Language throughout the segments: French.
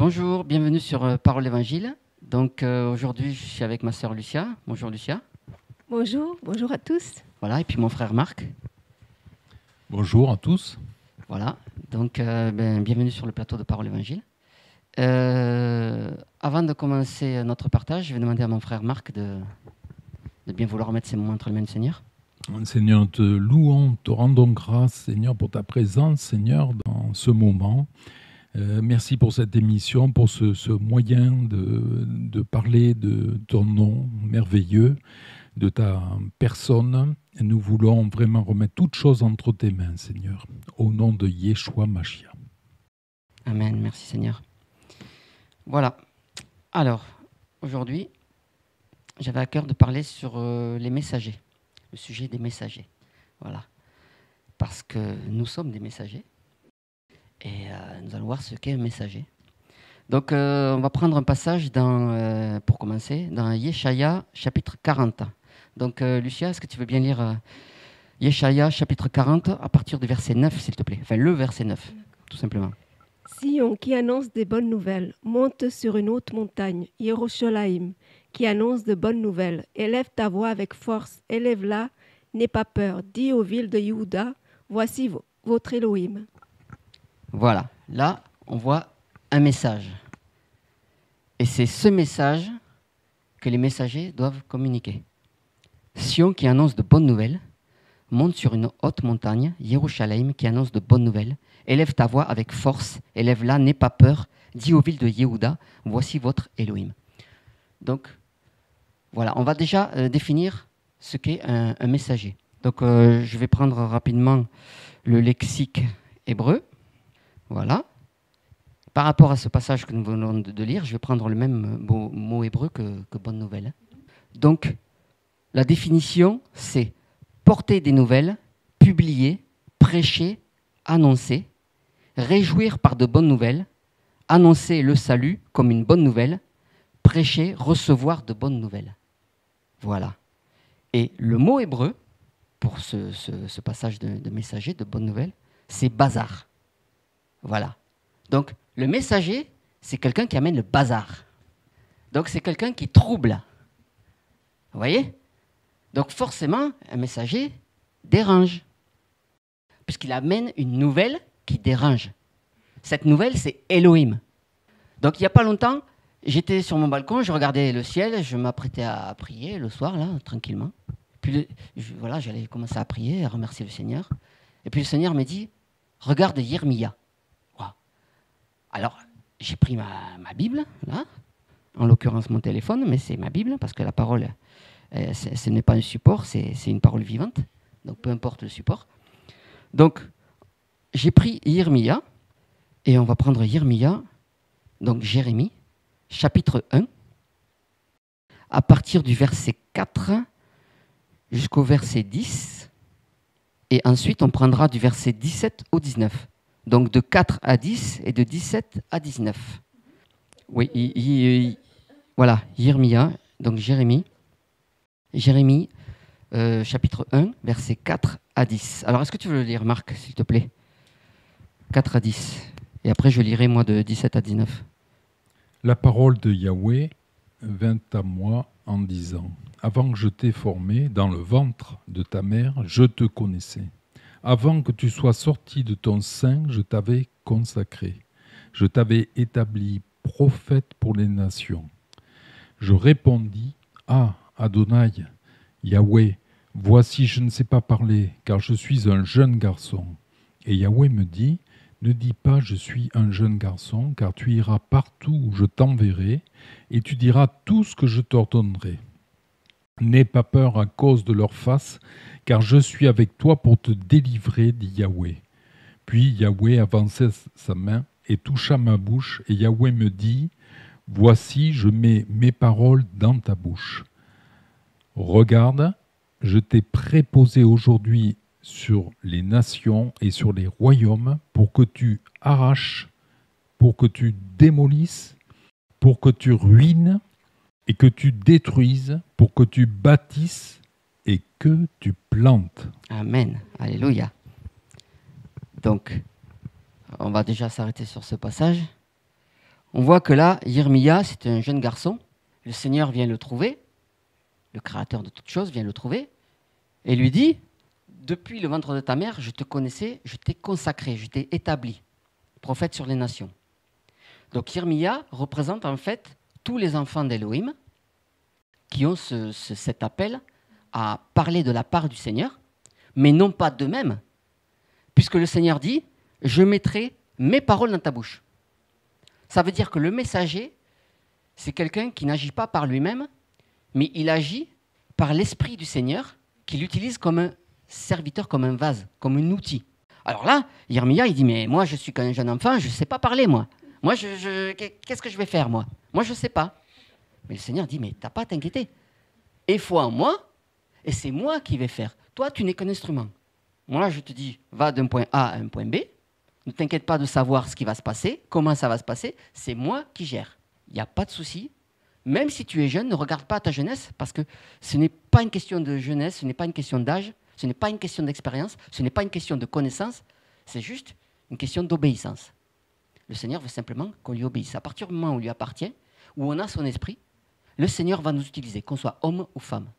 Bonjour, bienvenue sur Parole d'Évangile. Donc aujourd'hui, je suis avec ma sœur Lucia. Bonjour Lucia. Bonjour, bonjour à tous. Voilà, et puis mon frère Marc. Bonjour à tous. Voilà, donc bienvenue sur le plateau de Parole d'Évangile. Avant de commencer notre partage, je vais demander à mon frère Marc de bien vouloir mettre ses moments entre les mains du Seigneur. Seigneur, nous te louons, te rendons grâce, Seigneur, pour ta présence, Seigneur, dans ce moment. Merci pour cette émission, pour ce moyen de parler de ton nom merveilleux, de ta personne. Et nous voulons vraiment remettre toutes choses entre tes mains, Seigneur, au nom de Yeshua Mashiach. Amen, merci Seigneur. Voilà, alors aujourd'hui, j'avais à cœur de parler sur les messagers, le sujet des messagers. Voilà, parce que nous sommes des messagers. Et nous allons voir ce qu'est un messager. Donc, on va prendre un passage pour commencer, dans Yeshaya, chapitre 40. Donc, Lucia, est-ce que tu veux bien lire Yeshaya, chapitre 40, à partir du verset 9, s'il te plaît. Enfin, le verset 9, tout simplement. Sion qui annonce des bonnes nouvelles, monte sur une haute montagne, Yerushalayim, qui annonce de bonnes nouvelles. Élève ta voix avec force, élève-la, n'aie pas peur. Dis aux villes de Yehuda, voici votre Elohim. Voilà, là, on voit un message. Et c'est ce message que les messagers doivent communiquer. Sion qui annonce de bonnes nouvelles, monte sur une haute montagne, Yerushalayim qui annonce de bonnes nouvelles. Élève ta voix avec force, élève-la, n'aie pas peur. Dis aux villes de Yehuda, voici votre Elohim. Donc, voilà, on va déjà définir ce qu'est un messager. Donc, je vais prendre rapidement le lexique hébreu. Voilà. Par rapport à ce passage que nous venons de lire, je vais prendre le même mot hébreu que bonne nouvelle. Donc, la définition, c'est porter des nouvelles, publier, prêcher, annoncer, réjouir par de bonnes nouvelles, annoncer le salut comme une bonne nouvelle, prêcher, recevoir de bonnes nouvelles. Voilà. Et le mot hébreu, pour ce passage de messager, de bonnes nouvelles, c'est bazar. Voilà. Donc, le messager, c'est quelqu'un qui amène le bazar. Donc, c'est quelqu'un qui trouble. Vous voyez ? Donc, forcément, un messager dérange. Puisqu'il amène une nouvelle qui dérange. Cette nouvelle, c'est Elohim. Donc, il n'y a pas longtemps, j'étais sur mon balcon, je regardais le ciel, je m'apprêtais à prier le soir, là, tranquillement. Puis, voilà, j'allais commencer à prier, à remercier le Seigneur. Et puis, le Seigneur m'a dit, regarde Yirmiya. Alors, j'ai pris ma Bible, là, en l'occurrence mon téléphone, mais c'est ma Bible, parce que la parole, ce n'est pas un support, c'est une parole vivante, donc peu importe le support. Donc, j'ai pris Yirmiya, et on va prendre Yirmiya, donc Jérémie, chapitre 1, à partir du verset 4 jusqu'au verset 10, et ensuite on prendra du verset 17 au 19. Donc de 4 à 10 et de 17 à 19. Oui, voilà, Yirmiya, donc Jérémie, chapitre 1, versets 4 à 10. Alors, est-ce que tu veux le lire, Marc, s'il te plaît ? 4 à 10. Et après, je lirai, moi, de 17 à 19. La parole de Yahweh vint à moi en disant, « Avant que je t'ai formé dans le ventre de ta mère, je te connaissais. Avant que tu sois sorti de ton sein, je t'avais consacré. Je t'avais établi prophète pour les nations. » Je répondis, « Ah, Adonai, Yahweh, voici je ne sais pas parler, car je suis un jeune garçon. » Et Yahweh me dit, « Ne dis pas je suis un jeune garçon, car tu iras partout où je t'enverrai, et tu diras tout ce que je t'ordonnerai. N'aie pas peur à cause de leur face, car je suis avec toi pour te délivrer, dit Yahweh. » Puis Yahweh avança sa main et toucha ma bouche, et Yahweh me dit, « Voici, je mets mes paroles dans ta bouche. Regarde, je t'ai préposé aujourd'hui sur les nations et sur les royaumes pour que tu arraches, pour que tu démolisses, pour que tu ruines et que tu détruises, pour que tu bâtisses et que tu plantes. » Amen. Alléluia. Donc, on va déjà s'arrêter sur ce passage. on voit que là, Yirmiya, c'est un jeune garçon. Le Seigneur vient le trouver, le Créateur de toutes choses vient le trouver, et lui dit, depuis le ventre de ta mère, je te connaissais, je t'ai consacré, je t'ai établi, prophète sur les nations. Donc Yirmiya représente en fait tous les enfants d'Élohim qui ont cet appel à parler de la part du Seigneur, mais non pas d'eux-mêmes, puisque le Seigneur dit « Je mettrai mes paroles dans ta bouche ». Ça veut dire que le messager, c'est quelqu'un qui n'agit pas par lui-même, mais il agit par l'Esprit du Seigneur, qu'il utilise comme un serviteur, comme un vase, comme un outil. Alors là, Yirmiya, il dit « Mais moi, je suis qu'un jeune enfant, je ne sais pas parler, moi. Moi, qu'est-ce que je vais faire, moi? Moi, je ne sais pas. » Mais le Seigneur dit « Mais tu n'as pas à t'inquiéter. Et foi en moi, et c'est moi qui vais faire. Toi, tu n'es qu'un instrument. Moi, je te dis, va d'un point A à un point B. Ne t'inquiète pas de savoir ce qui va se passer, comment ça va se passer. C'est moi qui gère. Il n'y a pas de souci. Même si tu es jeune, ne regarde pas ta jeunesse, parce que ce n'est pas une question de jeunesse, ce n'est pas une question d'âge, ce n'est pas une question d'expérience, ce n'est pas une question de connaissance, c'est juste une question d'obéissance. Le Seigneur veut simplement qu'on lui obéisse. À partir du moment où on lui appartient, où on a son esprit, le Seigneur va nous utiliser, qu'on soit homme ou femme.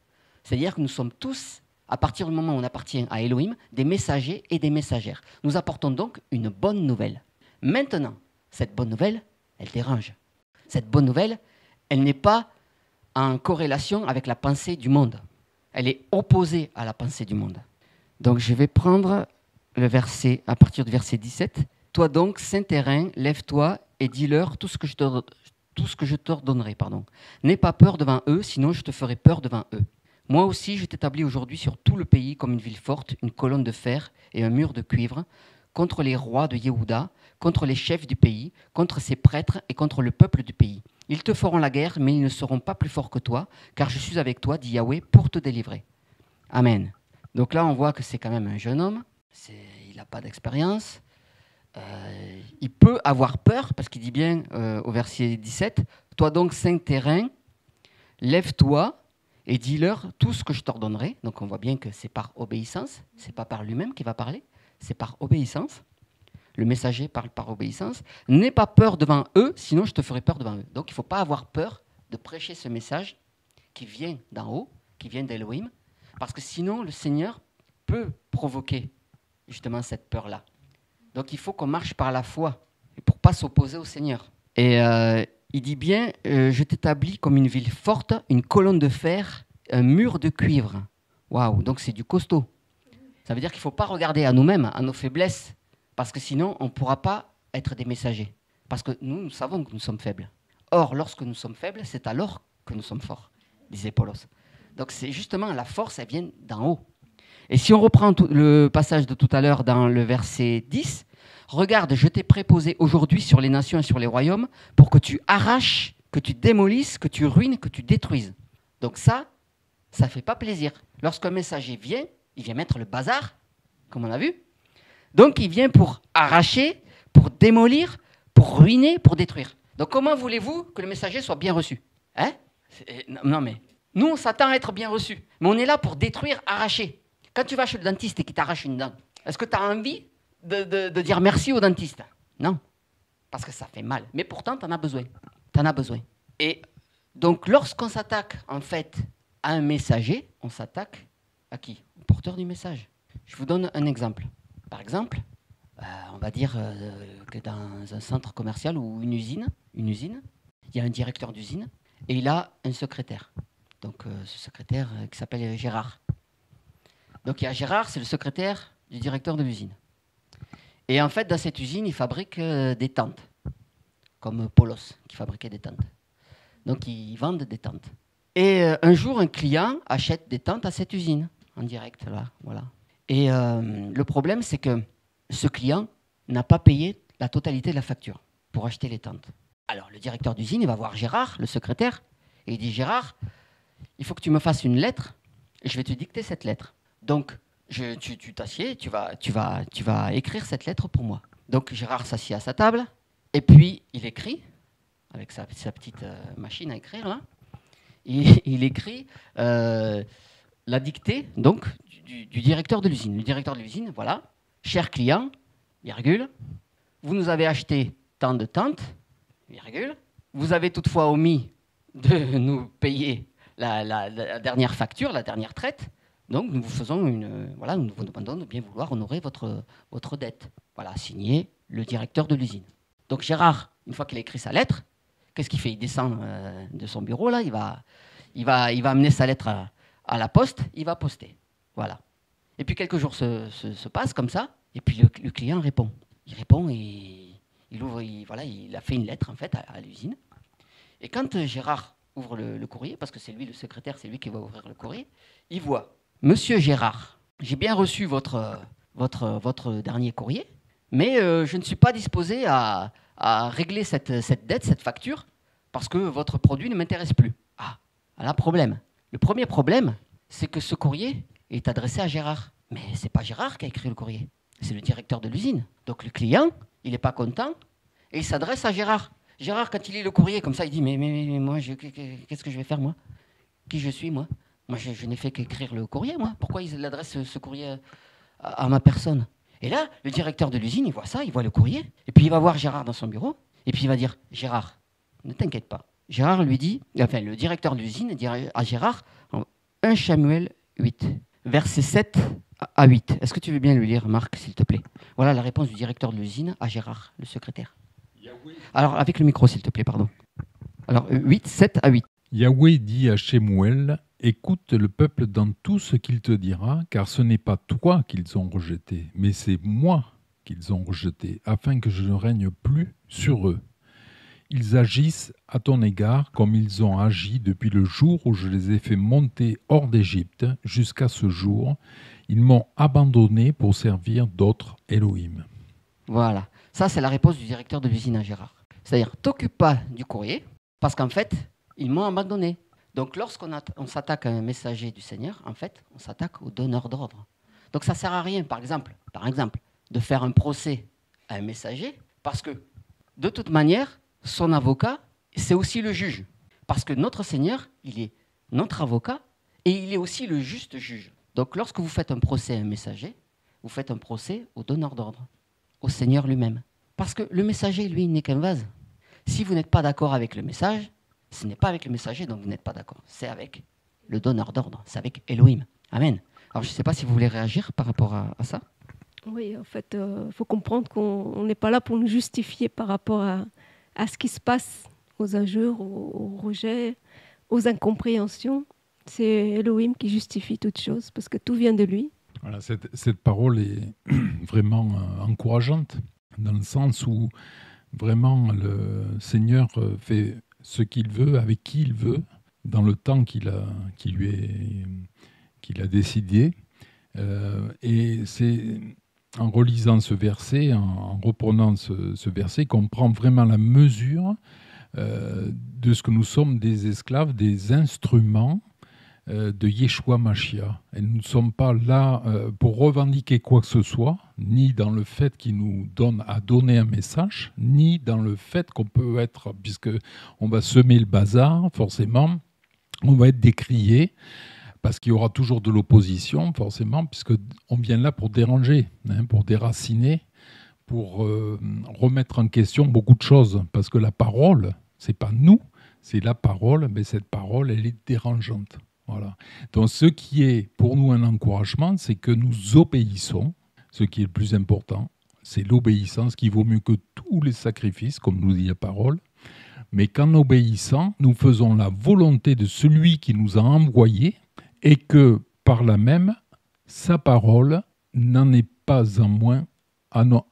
C'est-à-dire que nous sommes tous, à partir du moment où on appartient à Elohim, des messagers et des messagères. Nous apportons donc une bonne nouvelle. Maintenant, cette bonne nouvelle, elle dérange. Cette bonne nouvelle, elle n'est pas en corrélation avec la pensée du monde. Elle est opposée à la pensée du monde. Donc je vais prendre le verset, à partir du verset 17. « Toi donc, saint terrain, lève-toi et dis-leur tout ce que je t'ordonnerai. N'aie pas peur devant eux, sinon je te ferai peur devant eux. Moi aussi, je t'établis aujourd'hui sur tout le pays comme une ville forte, une colonne de fer et un mur de cuivre, contre les rois de Yehuda, contre les chefs du pays, contre ses prêtres et contre le peuple du pays. Ils te feront la guerre, mais ils ne seront pas plus forts que toi, car je suis avec toi, dit Yahweh, pour te délivrer. » Amen. Donc là, on voit que c'est quand même un jeune homme, il n'a pas d'expérience. Il peut avoir peur, parce qu'il dit bien au verset 17, « Toi donc, saint terrain, lève-toi, et dis-leur tout ce que je t'ordonnerai. » Donc on voit bien que c'est par obéissance, c'est pas par lui-même qu'il va parler, c'est par obéissance. Le messager parle par obéissance. « N'aie pas peur devant eux, sinon je te ferai peur devant eux. » Donc il ne faut pas avoir peur de prêcher ce message qui vient d'en haut, qui vient d'Elohim, parce que sinon le Seigneur peut provoquer justement cette peur-là. Donc il faut qu'on marche par la foi, pour ne pas s'opposer au Seigneur. Et il dit bien, je t'établis comme une ville forte, une colonne de fer, un mur de cuivre. Waouh, donc c'est du costaud. Ça veut dire qu'il ne faut pas regarder à nous-mêmes, à nos faiblesses, parce que sinon on ne pourra pas être des messagers. Parce que nous savons que nous sommes faibles. Or, lorsque nous sommes faibles, c'est alors que nous sommes forts, disait Paulos. Donc c'est justement la force, elle vient d'en haut. Et si on reprend le passage de tout à l'heure dans le verset 10, regarde, je t'ai préposé aujourd'hui sur les nations et sur les royaumes pour que tu arraches, que tu démolisses, que tu ruines, que tu détruises. Donc ça ne fait pas plaisir. Lorsqu'un messager vient, il vient mettre le bazar, comme on a vu. Donc il vient pour arracher, pour démolir, pour ruiner, pour détruire. Donc comment voulez-vous que le messager soit bien reçu? Non mais, nous on s'attend à être bien reçu, mais on est là pour détruire, arracher. Quand tu vas chez le dentiste et qu'il t'arrache une dent, est-ce que tu as envie de dire merci au dentiste? Non, parce que ça fait mal. Mais pourtant, tu en as besoin. Tu en as besoin. Et donc, lorsqu'on s'attaque, en fait, à un messager, on s'attaque à qui? Au porteur du message. Je vous donne un exemple. Par exemple, on va dire que dans un centre commercial ou une usine, il y a un directeur d'usine et il a un secrétaire. Donc, ce secrétaire qui s'appelle Gérard. Donc, il y a Gérard, c'est le secrétaire du directeur de l'usine. Et en fait, dans cette usine, ils fabriquent des tentes, comme Paulos, qui fabriquait des tentes. Donc, ils vendent des tentes. Et un jour, un client achète des tentes à cette usine, en direct, là, voilà. Et le problème, c'est que ce client n'a pas payé la totalité de la facture pour acheter les tentes. Alors, le directeur d'usine, il va voir Gérard, le secrétaire, et il dit, Gérard, il faut que tu me fasses une lettre, et je vais te dicter cette lettre. Donc, tu t'assieds, tu vas écrire cette lettre pour moi. Donc, Gérard s'assied à sa table, et puis il écrit, avec sa petite machine à écrire, là, il écrit la dictée donc, du directeur de l'usine. Le directeur de l'usine, voilà, cher client, virgule, vous nous avez acheté tant de tentes, virgule. Vous avez toutefois omis de nous payer la dernière facture, la dernière traite. Donc, nous vous faisons voilà, nous vous demandons de bien vouloir honorer votre dette. Voilà, signé le directeur de l'usine. Donc, Gérard, une fois qu'il a écrit sa lettre, qu'est-ce qu'il fait? Il descend de son bureau, là, il va amener sa lettre à la poste, il va poster. Voilà. Et puis, quelques jours se passent comme ça, et puis le client répond. Il répond et il ouvre, il a fait une lettre, en fait, à l'usine. Et quand Gérard ouvre le courrier, parce que c'est lui le secrétaire, c'est lui qui va ouvrir le courrier, il voit: Monsieur Gérard, j'ai bien reçu votre dernier courrier, mais je ne suis pas disposé à régler cette dette, cette facture, parce que votre produit ne m'intéresse plus. Ah, là, problème. Le premier problème, c'est que ce courrier est adressé à Gérard. Mais ce n'est pas Gérard qui a écrit le courrier, c'est le directeur de l'usine. Donc le client, il n'est pas content, et il s'adresse à Gérard. Gérard, quand il lit le courrier comme ça, il dit: mais moi, qu'est-ce que je vais faire, moi? Qui je suis, moi? Moi, je n'ai fait qu'écrire le courrier, moi. Pourquoi il adresse ce courrier à ma personne? Et là, le directeur de l'usine, il voit ça, il voit le courrier, et puis il va voir Gérard dans son bureau, et puis il va dire: Gérard, ne t'inquiète pas. Gérard lui dit, enfin, le directeur de l'usine dit à Gérard, en 1 Samuel 8, versets 7 à 8. Est-ce que tu veux bien le lire, Marc, s'il te plaît? Voilà la réponse du directeur de l'usine à Gérard, le secrétaire. Alors, avec le micro, s'il te plaît, pardon. Alors, 8, 7 à 8. Yahweh dit à Shemuel: écoute le peuple dans tout ce qu'il te dira, car ce n'est pas toi qu'ils ont rejeté, mais c'est moi qu'ils ont rejeté, afin que je ne règne plus sur eux. Ils agissent à ton égard comme ils ont agi depuis le jour où je les ai fait monter hors d'Égypte jusqu'à ce jour. Ils m'ont abandonné pour servir d'autres Elohim. Voilà. Ça, c'est la réponse du directeur de l'usine à Gérard. C'est-à-dire, t'occupe pas du courrier, parce qu'en fait, ils m'ont abandonné. Donc, lorsqu'on s'attaque à un messager du Seigneur, en fait, on s'attaque au donneur d'ordre. Donc, ça ne sert à rien, par exemple, de faire un procès à un messager, parce que, de toute manière, son avocat, c'est aussi le juge. Parce que notre Seigneur, il est notre avocat, et il est aussi le juste juge. Donc, lorsque vous faites un procès à un messager, vous faites un procès au donneur d'ordre, au Seigneur lui-même. Parce que le messager, lui, n'est qu'un vase. Si vous n'êtes pas d'accord avec le message, ce n'est pas avec le messager dont vous n'êtes pas d'accord. C'est avec le donneur d'ordre, c'est avec Elohim. Amen. Alors, je ne sais pas si vous voulez réagir par rapport à ça. Oui, en fait, faut comprendre qu'on n'est pas là pour nous justifier par rapport à ce qui se passe, aux injures, aux rejets, aux incompréhensions. C'est Elohim qui justifie toutes choses, parce que tout vient de lui. Voilà, cette parole est vraiment encourageante, dans le sens où vraiment le Seigneur fait ce qu'il veut, avec qui il veut, dans le temps qu'il a décidé. Et c'est en relisant ce verset, en reprenant ce verset, qu'on prend vraiment la mesure de ce que nous sommes, des esclaves, des instruments de Yeshua Mashiach. Et nous ne sommes pas là pour revendiquer quoi que ce soit, ni dans le fait qu'il nous donne à donner un message, ni dans le fait qu'on peut être, puisqu'on va semer le bazar, forcément, on va être décrié, parce qu'il y aura toujours de l'opposition, forcément, puisqu'on vient là pour déranger, pour déraciner, pour remettre en question beaucoup de choses, parce que la parole, c'est pas nous, c'est la parole, mais cette parole, elle est dérangeante. Voilà. Donc ce qui est pour nous un encouragement, c'est que nous obéissons. Ce qui est le plus important, c'est l'obéissance qui vaut mieux que tous les sacrifices, comme nous dit la parole. Mais qu'en obéissant, nous faisons la volonté de celui qui nous a envoyés et que par là même, sa parole n'en est pas en moins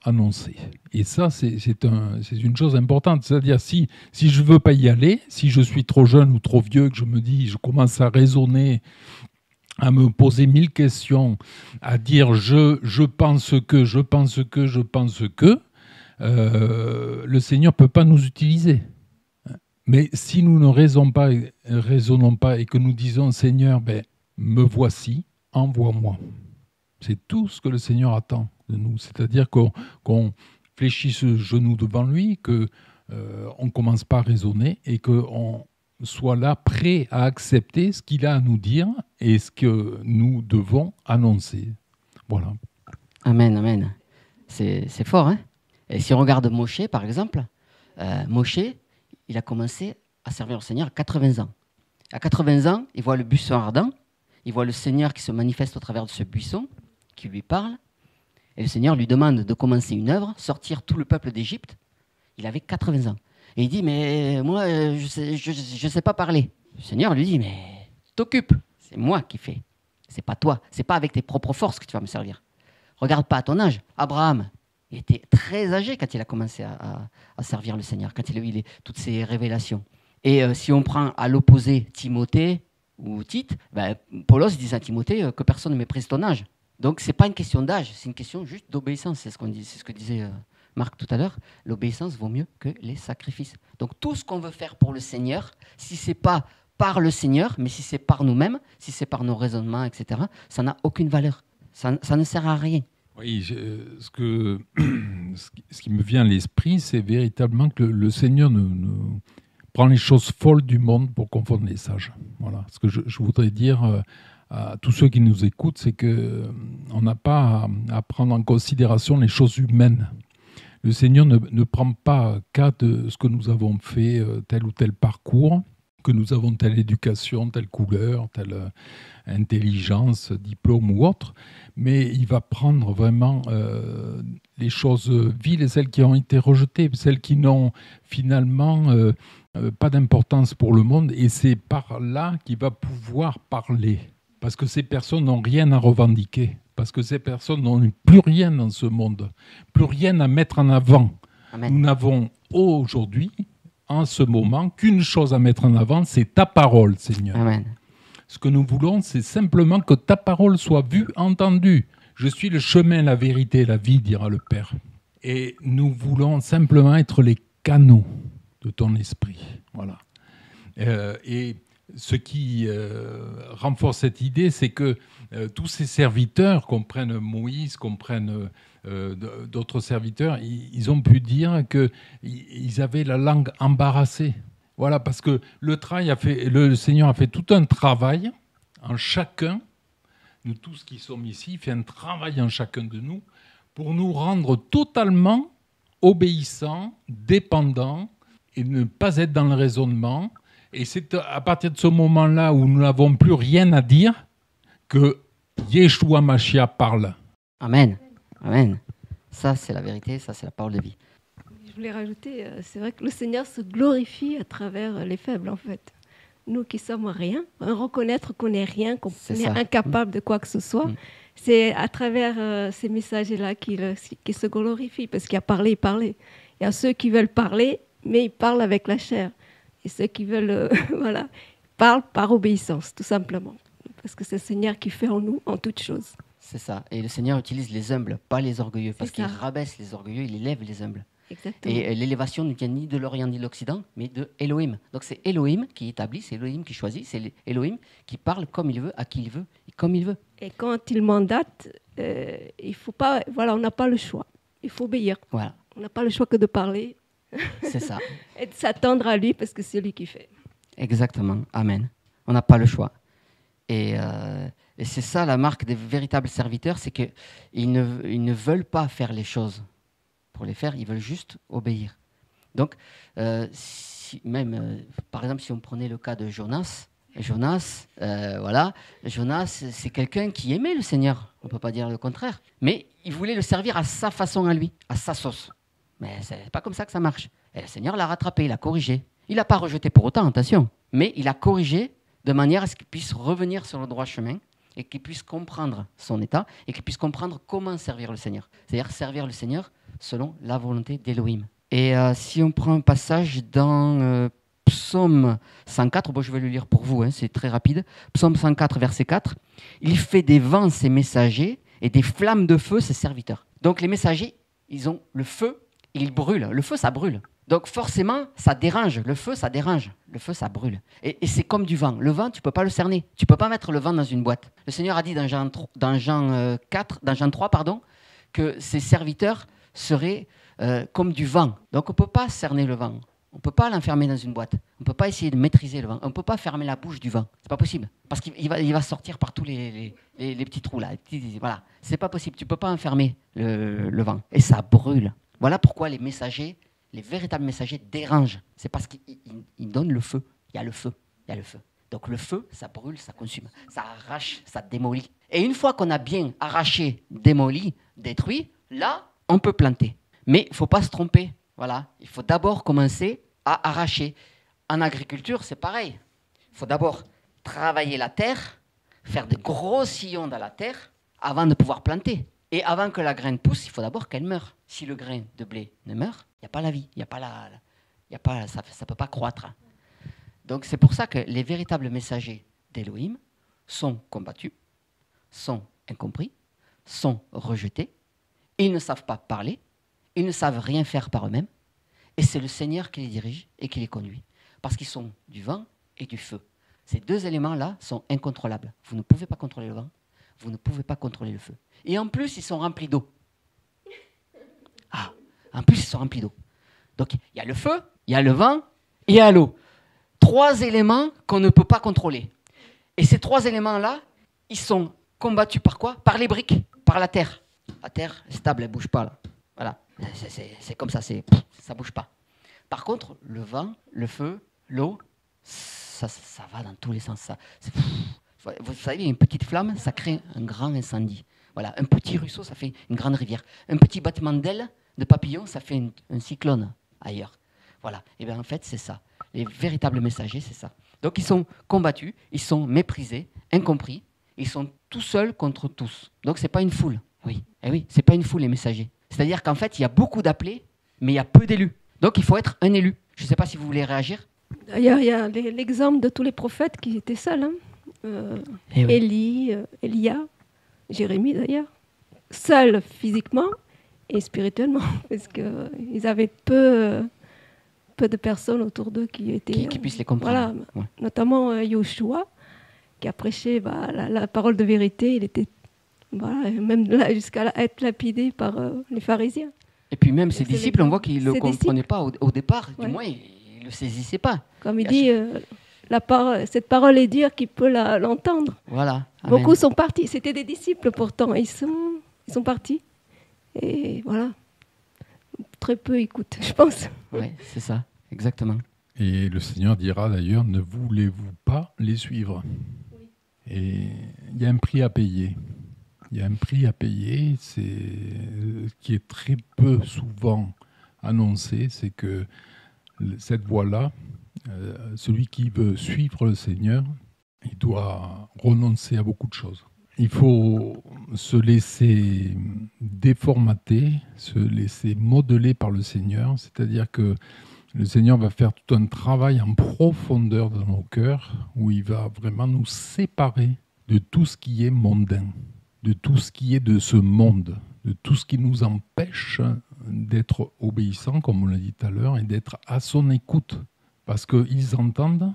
annoncée. Et ça, c'est une chose importante. C'est-à-dire, si je ne veux pas y aller, si je suis trop jeune ou trop vieux, que je commence à raisonner, à me poser 1000 questions, à dire je pense que, le Seigneur ne peut pas nous utiliser. Mais si nous ne raisonnons pas et que nous disons, Seigneur, me voici, envoie-moi. C'est tout ce que le Seigneur attend de nous. C'est-à-dire qu'on fléchisse le genou devant lui, qu'on ne commence pas à raisonner et qu'on soit là prêt à accepter ce qu'il a à nous dire et ce que nous devons annoncer. Voilà. Amen, amen. C'est fort, hein? Et si on regarde Moshe, par exemple, Moshe, il a commencé à servir le Seigneur à 80 ans. À 80 ans, il voit le buisson ardent, il voit le Seigneur qui se manifeste au travers de ce buisson, qui lui parle, et le Seigneur lui demande de commencer une œuvre, sortir tout le peuple d'Égypte. Il avait 80 ans. Et il dit, mais moi, je sais pas parler. Le Seigneur lui dit, mais t'occupe, c'est moi qui fais. C'est pas toi, c'est pas avec tes propres forces que tu vas me servir. Regarde pas à ton âge. Abraham, il était très âgé quand il a commencé à servir le Seigneur, quand il a eu toutes ces révélations. Et si on prend à l'opposé Timothée ou Tite, Paulos disait à Timothée que personne ne méprise ton âge. Donc ce n'est pas une question d'âge, c'est une question juste d'obéissance. C'est ce que disait Marc tout à l'heure. L'obéissance vaut mieux que les sacrifices. Donc tout ce qu'on veut faire pour le Seigneur, si ce n'est pas par le Seigneur, mais si c'est par nous-mêmes, si c'est par nos raisonnements, etc., ça n'a aucune valeur. Ça ne sert à rien. Oui, ce qui me vient à l'esprit, c'est véritablement que le Seigneur prend les choses folles du monde pour confondre les sages. Voilà. Ce que je voudrais dire à tous ceux qui nous écoutent, c'est qu'on n'a pas à prendre en considération les choses humaines. Le Seigneur ne prend pas cas de ce que nous avons fait, tel ou tel parcours, que nous avons telle éducation, telle couleur, telle intelligence, diplôme ou autre, mais il va prendre vraiment les choses viles et celles qui ont été rejetées, celles qui n'ont finalement pas d'importance pour le monde, et c'est par là qu'il va pouvoir parler, parce que ces personnes n'ont rien à revendiquer, parce que ces personnes n'ont plus rien dans ce monde, plus rien à mettre en avant. Amen. Nous n'avons aujourd'hui, en ce moment, qu'une chose à mettre en avant, c'est ta parole, Seigneur. Amen. Ce que nous voulons, c'est simplement que ta parole soit vue, entendue. Je suis le chemin, la vérité, la vie, dira le Père. Et nous voulons simplement être les canaux de ton esprit. Voilà. Et ce qui renforce cette idée, c'est que tous ces serviteurs, qu'on prenne Moïse, qu'on prenne d'autres serviteurs, ils ont pu dire qu'ils avaient la langue embarrassée. Voilà, parce que le Seigneur a fait tout un travail en chacun, nous tous qui sommes ici, il fait un travail en chacun de nous pour nous rendre totalement obéissants, dépendants et ne pas être dans le raisonnement. Et c'est à partir de ce moment-là où nous n'avons plus rien à dire que Yeshua Mashiach parle. Amen. Amen. Ça, c'est la vérité, ça, c'est la parole de vie. Je voulais rajouter, c'est vrai que le Seigneur se glorifie à travers les faibles, en fait. Nous qui sommes rien, reconnaître qu'on n'est rien, qu'on est incapable de quoi que ce soit, c'est à travers ces messages-là qu'il se glorifie, parce qu'il a parlé, il parlait. Il y a ceux qui veulent parler, mais ils parlent avec la chair. Et ceux qui veulent, parlent par obéissance, tout simplement. Parce que c'est le Seigneur qui fait en nous, en toutes choses. C'est ça. Et le Seigneur utilise les humbles, pas les orgueilleux, parce qu'il rabaisse les orgueilleux, il élève les humbles. Exactement. Et l'élévation ne vient ni de l'Orient ni de l'Occident, mais de Elohim. Donc c'est Elohim qui établit, c'est Elohim qui choisit, c'est Elohim qui parle comme il veut, à qui il veut, et comme il veut. Et quand il mandate, il faut pas, on n'a pas le choix. Il faut obéir. Voilà. On n'a pas le choix que de parler. C'est ça. Et de s'attendre à lui, parce que c'est lui qui fait. Exactement. Amen. On n'a pas le choix. Et c'est ça la marque des véritables serviteurs, c'est qu'ils ne veulent pas faire les choses pour les faire, ils veulent juste obéir. Donc, par exemple, si on prenait le cas de Jonas, Jonas, c'est quelqu'un qui aimait le Seigneur, on ne peut pas dire le contraire, mais il voulait le servir à sa façon à lui, à sa sauce. Mais ce n'est pas comme ça que ça marche. Et le Seigneur l'a rattrapé, il l'a corrigé. Il n'a pas rejeté pour autant, attention, mais il a corrigé de manière à ce qu'il puisse revenir sur le droit chemin et qu'il puisse comprendre son état et qu'il puisse comprendre comment servir le Seigneur. C'est-à-dire servir le Seigneur selon la volonté d'Élohim. Et si on prend un passage dans Psaume 104, je vais le lire pour vous, c'est très rapide. Psaume 104, verset 4. « Il fait des vents ses messagers et des flammes de feu ses serviteurs. » Donc les messagers, ils ont le feu et ils brûlent. Le feu, ça brûle. Donc forcément, ça dérange. Le feu, ça dérange. Le feu, ça brûle. Et c'est comme du vent. Le vent, tu ne peux pas le cerner. Tu ne peux pas mettre le vent dans une boîte. Le Seigneur a dit dans Jean 3, que ses serviteurs seraient comme du vent. Donc on ne peut pas cerner le vent. On ne peut pas l'enfermer dans une boîte. On ne peut pas essayer de maîtriser le vent. On ne peut pas fermer la bouche du vent. Ce n'est pas possible. Parce qu'il va sortir par tous les petits trous là. Voilà. Ce n'est pas possible. Tu ne peux pas enfermer le vent. Et ça brûle. Voilà pourquoi les messagers, les véritables messagers dérangent. C'est parce qu'ils donnent le feu. Il y a le feu. Il y a le feu. Donc le feu, ça brûle, ça consume, ça arrache, ça démolit. Et une fois qu'on a bien arraché, démoli, détruit, là, on peut planter. Mais il ne faut pas se tromper. Voilà. Il faut d'abord commencer à arracher. En agriculture, c'est pareil. Il faut d'abord travailler la terre, faire de gros sillons dans la terre avant de pouvoir planter. Et avant que la graine pousse, il faut d'abord qu'elle meure. Si le grain de blé ne meurt, il n'y a pas la vie, ça ne peut pas croître. Donc c'est pour ça que les véritables messagers d'Élohim sont combattus, sont incompris, sont rejetés. Ils ne savent pas parler, ils ne savent rien faire par eux-mêmes. Et c'est le Seigneur qui les dirige et qui les conduit. Parce qu'ils sont du vent et du feu. Ces deux éléments-là sont incontrôlables. Vous ne pouvez pas contrôler le vent, vous ne pouvez pas contrôler le feu. Et en plus, ils sont remplis d'eau. Ah, en plus, ils sont remplis d'eau. Donc, il y a le feu, il y a le vent et il y a l'eau. 3 éléments qu'on ne peut pas contrôler. Et ces 3 éléments-là, ils sont combattus par quoi? Par les briques, par la terre. La terre est stable, elle ne bouge pas. Là. Voilà, c'est comme ça, ça ne bouge pas. Par contre, le vent, le feu, l'eau, ça va dans tous les sens. Vous savez, une petite flamme, ça crée un grand incendie. Voilà, un petit ruisseau, ça fait une grande rivière. Un petit battement d'ailes de papillon, ça fait un cyclone ailleurs. Voilà, et bien en fait, c'est ça. Les véritables messagers, c'est ça. Donc ils sont combattus, ils sont méprisés, incompris, ils sont tout seuls contre tous. Donc c'est pas une foule. Oui, c'est pas une foule les messagers. C'est-à-dire qu'en fait, il y a beaucoup d'appelés, mais il y a peu d'élus. Donc il faut être un élu. Je ne sais pas si vous voulez réagir. D'ailleurs, il y a l'exemple de tous les prophètes qui étaient seuls. Élie, Élia, Jérémie d'ailleurs. Seuls physiquement et spirituellement. Parce qu'ils avaient peu de personnes autour d'eux qui puissent les comprendre. Voilà, ouais. Notamment Yoshua, qui a prêché la parole de vérité. Il était même là, jusqu'à être lapidé par les pharisiens. Et puis même ses disciples, on voit qu'ils ne le comprenaient pas au départ. Ouais. Du moins, ils ne le saisissaient pas. Comme il dit, cette parole est dure, qui peut l'entendre. Voilà. Beaucoup sont partis. C'était des disciples pourtant. Ils sont partis. Et voilà. Très peu écoutent, je pense. Oui, c'est ça. Exactement. Et le Seigneur dira d'ailleurs, ne voulez-vous pas les suivre? Oui. Et il y a un prix à payer. Il y a un prix à payer, qui est très peu souvent annoncé, c'est que cette voie-là, celui qui veut suivre le Seigneur, il doit renoncer à beaucoup de choses. Il faut se laisser déformater, se laisser modeler par le Seigneur, c'est-à-dire que le Seigneur va faire tout un travail en profondeur dans nos cœurs, où il va vraiment nous séparer de tout ce qui est mondain, de tout ce qui est de ce monde, de tout ce qui nous empêche d'être obéissants, comme on l'a dit tout à l'heure, et d'être à son écoute. Parce qu'ils entendent,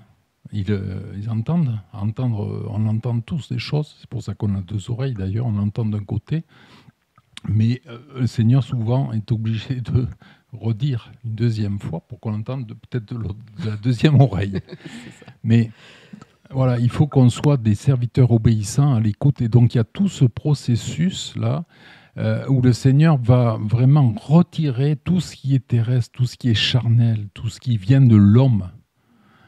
on entend tous des choses, c'est pour ça qu'on a 2 oreilles d'ailleurs, on entend d'un côté, mais le Seigneur souvent est obligé de redire une 2e fois pour qu'on entende peut-être de la 2e oreille. Mais voilà, il faut qu'on soit des serviteurs obéissants à l'écoute. Et donc, il y a tout ce processus-là où le Seigneur va vraiment retirer tout ce qui est terrestre, tout ce qui est charnel, tout ce qui vient de l'homme.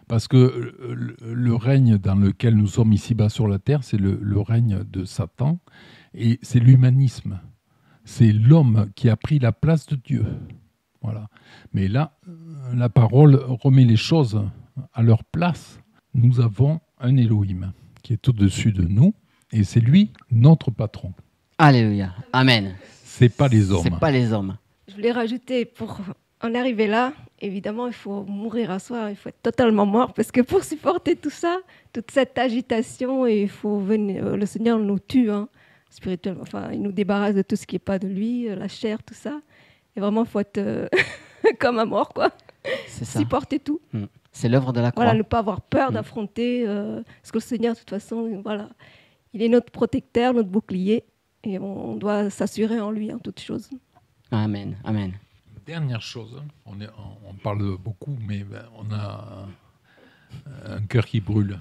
Parce que le règne dans lequel nous sommes ici-bas sur la terre, c'est le règne de Satan. Et c'est l'humanisme. C'est l'homme qui a pris la place de Dieu. Voilà. Mais là, la parole remet les choses à leur place. Nous avons un Elohim qui est au-dessus de nous, et c'est lui notre patron. Alléluia. Amen. C'est pas les hommes. C'est pas les hommes. Je voulais rajouter, pour en arriver là, évidemment, il faut mourir à soi, il faut être totalement mort, parce que pour supporter tout ça, toute cette agitation, il faut venir, le Seigneur nous tue, spirituellement. Enfin, il nous débarrasse de tout ce qui n'est pas de lui, la chair, tout ça. Et vraiment, il faut être comme un mort, quoi. C'est ça. Supporter tout. C'est l'œuvre de la croix. Voilà, ne pas avoir peur d'affronter, parce que le Seigneur, de toute façon, voilà, il est notre protecteur, notre bouclier, et on doit s'assurer en lui en toutes choses. Amen, amen. Dernière chose, on parle beaucoup, mais on a un cœur qui brûle.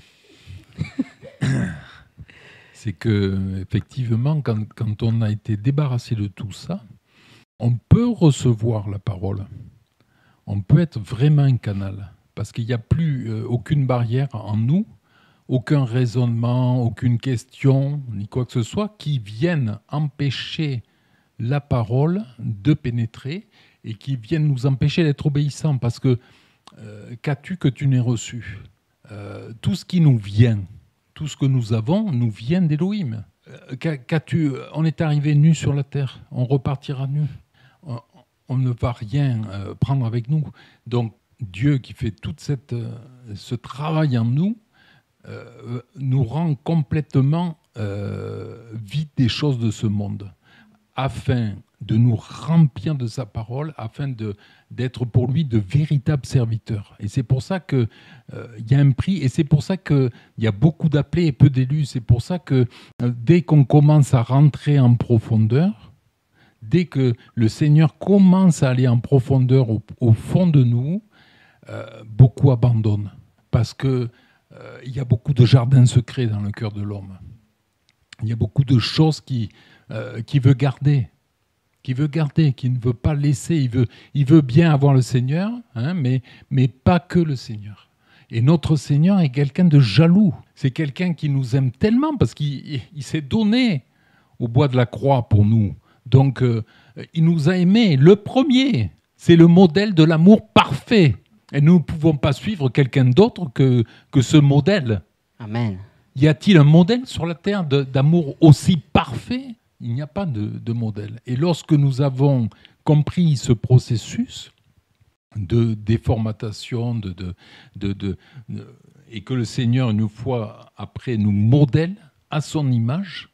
C'est que effectivement, quand on a été débarrassé de tout ça, on peut recevoir la parole. on peut être vraiment un canal. Parce qu'il n'y a plus aucune barrière en nous, aucun raisonnement, aucune question, ni quoi que ce soit, qui vienne empêcher la parole de pénétrer et qui vienne nous empêcher d'être obéissants. Parce que qu'as-tu que tu n'aies reçu ? Tout ce qui nous vient, tout ce que nous avons, nous vient d'Élohim. On est arrivé nu sur la terre, on repartira nu. On ne va rien prendre avec nous. Donc Dieu qui fait tout ce travail en nous, nous rend complètement vide des choses de ce monde, afin de nous remplir de sa parole, afin d'être pour lui de véritables serviteurs. Et c'est pour ça qu'il y a un prix, et c'est pour ça qu'il y a beaucoup d'appelés et peu d'élus. C'est pour ça que dès qu'on commence à rentrer en profondeur, dès que le Seigneur commence à aller en profondeur au fond de nous, beaucoup abandonnent. Parce qu'il y a beaucoup de jardins secrets dans le cœur de l'homme. Il y a beaucoup de choses qu'il veut garder, qui ne veut pas laisser. Il veut bien avoir le Seigneur, hein, mais pas que le Seigneur. Et notre Seigneur est quelqu'un de jaloux. C'est quelqu'un qui nous aime tellement parce qu'il s'est donné au bois de la croix pour nous. Donc, il nous a aimés. Le premier, c'est le modèle de l'amour parfait. Et nous ne pouvons pas suivre quelqu'un d'autre que ce modèle. Amen. Y a-t-il un modèle sur la terre d'amour aussi parfait ? Il n'y a pas de modèle. Et lorsque nous avons compris ce processus de déformatation, et que le Seigneur, une fois après, nous modèle à son image,